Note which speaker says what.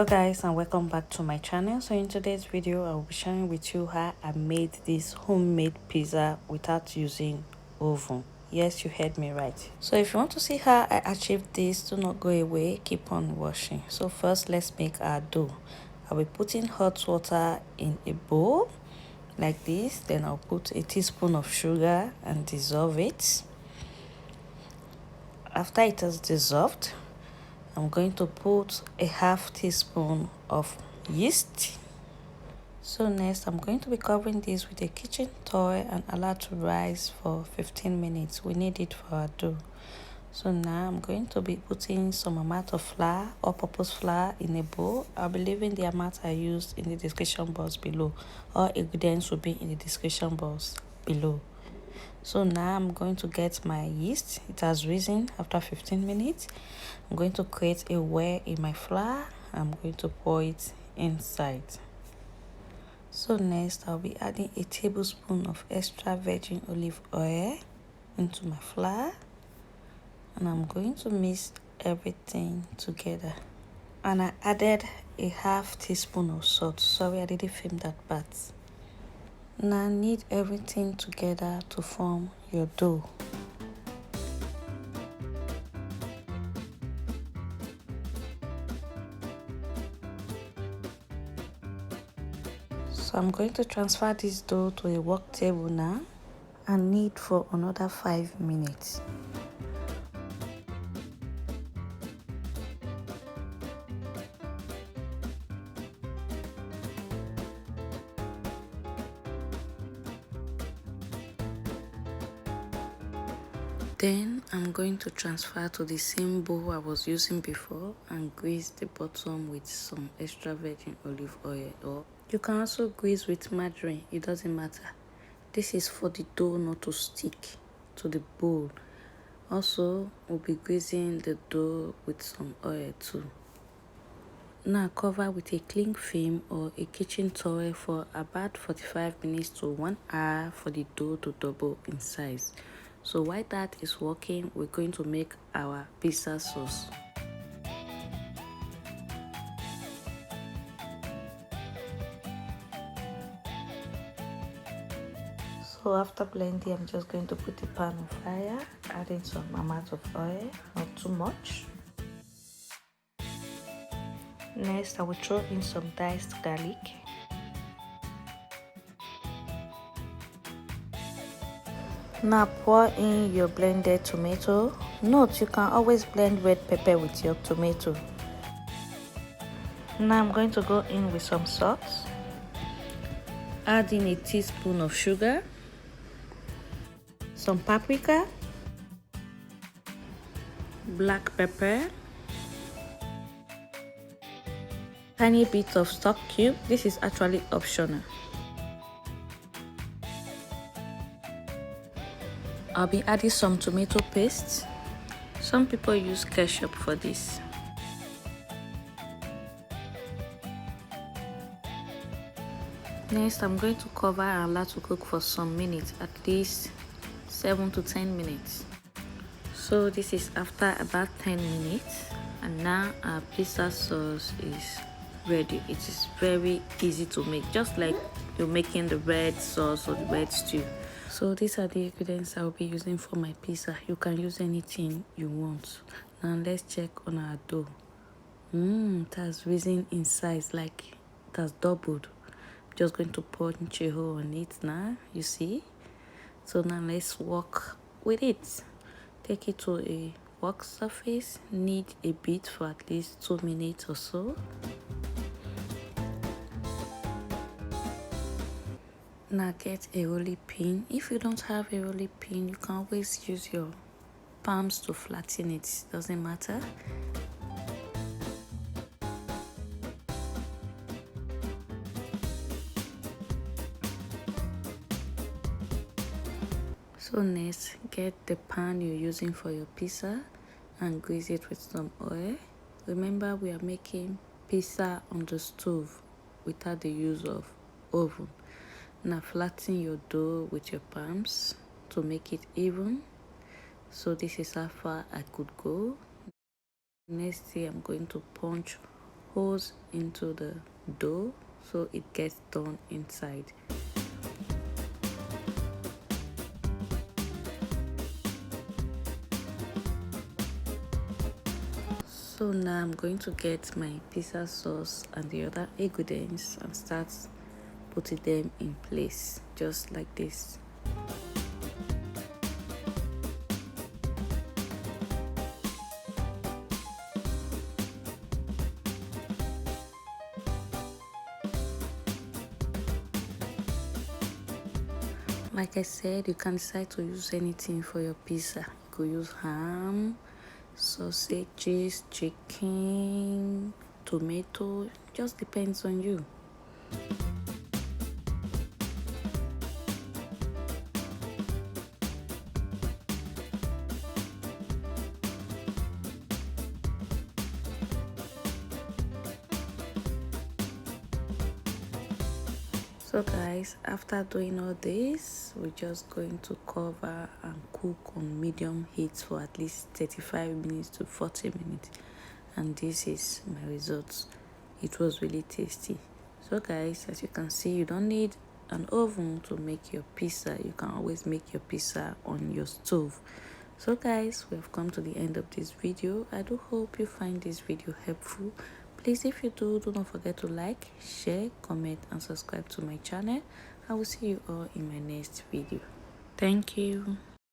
Speaker 1: Hello guys, and welcome back to my channel. So in today's video I will be sharing with you how I made this homemade pizza without using oven. Yes, you heard me right. So if you want to see how I achieved this, do not go away, keep on watching. So first, let's make our dough. I'll be putting hot water in a bowl like this. Then I'll put a teaspoon of sugar and dissolve it. After it has dissolved, I'm going to put a half teaspoon of yeast. So next, I'm going to be covering this with a kitchen towel and allow to rise for 15 minutes. We need it for our dough. So now I'm going to be putting some amount of flour, all-purpose flour, in a bowl. I'll be leaving the amount I used in the description box below. All ingredients will be in the description box below. So now I'm going to get my yeast. It has risen after 15 minutes. I'm going to create a well in my flour. I'm going to pour it inside. So next I'll be adding a tablespoon of extra virgin olive oil into my flour, and I'm going to mix everything together. And I added a half teaspoon of salt. Sorry, I didn't film that part. Now knead everything together to form your dough. So I'm going to transfer this dough to a work table now and knead for another 5 minutes. Then I'm going to transfer to the same bowl I was using before and grease the bottom with some extra virgin olive oil, or you can also grease with margarine, it doesn't matter. This is for the dough not to stick to the bowl. Also, we'll be greasing the dough with some oil too. Now cover with a cling film or a kitchen towel for about 45 minutes to 1 hour for the dough to double in size. So while that is working, we're going to make our pizza sauce. So after blending, I'm just going to put the pan on fire, adding some amount of oil, not too much. Next, I will throw in some diced garlic. Now pour in your blended tomato. Note, you can always blend red pepper with your tomato. Now I'm going to go in with some salt. Add in a teaspoon of sugar, some paprika, black pepper, tiny bit of stock cube. This is actually optional. I'll be adding some tomato paste. Some people use ketchup for this. Next, I'm going to cover and allow to cook for some minutes, at least 7 to 10 minutes. So this is after about 10 minutes, and now our pizza sauce is ready. It is very easy to make, just like you're making the red sauce or the red stew. So these are the ingredients I'll be using for my pizza. You can use anything you want. Now let's check on our dough. It has risen in size, like it has doubled. Just going to punch a hole on it now, you see. So now let's work with it. Take it to a work surface, knead a bit for at least 2 minutes or so. Now get a rolling pin. If you don't have a rolling pin, you can always use your palms to flatten it, doesn't matter. So next, get the pan you're using for your pizza and grease it with some oil. Remember, we are making pizza on the stove without the use of oven. Now flatten your dough with your palms to make it even. So this is how far I could go. Next thing, I'm going to punch holes into the dough so it gets done inside. So now I'm going to get my pizza sauce and the other ingredients and start putting them in place just like this. Like I said, you can decide to use anything for your pizza. You could use ham, sausages, chicken, tomato, just depends on you. So guys, after doing all this, we're just going to cover and cook on medium heat for at least 35 minutes to 40 minutes. And this is my results. It was really tasty. So guys, as you can see, you don't need an oven to make your pizza. You can always make your pizza on your stove. So guys, we have come to the end of this video. I do hope you find this video helpful. Please, if you do not forget to like, share, comment and subscribe to my channel. I will see you all in my next video. Thank you.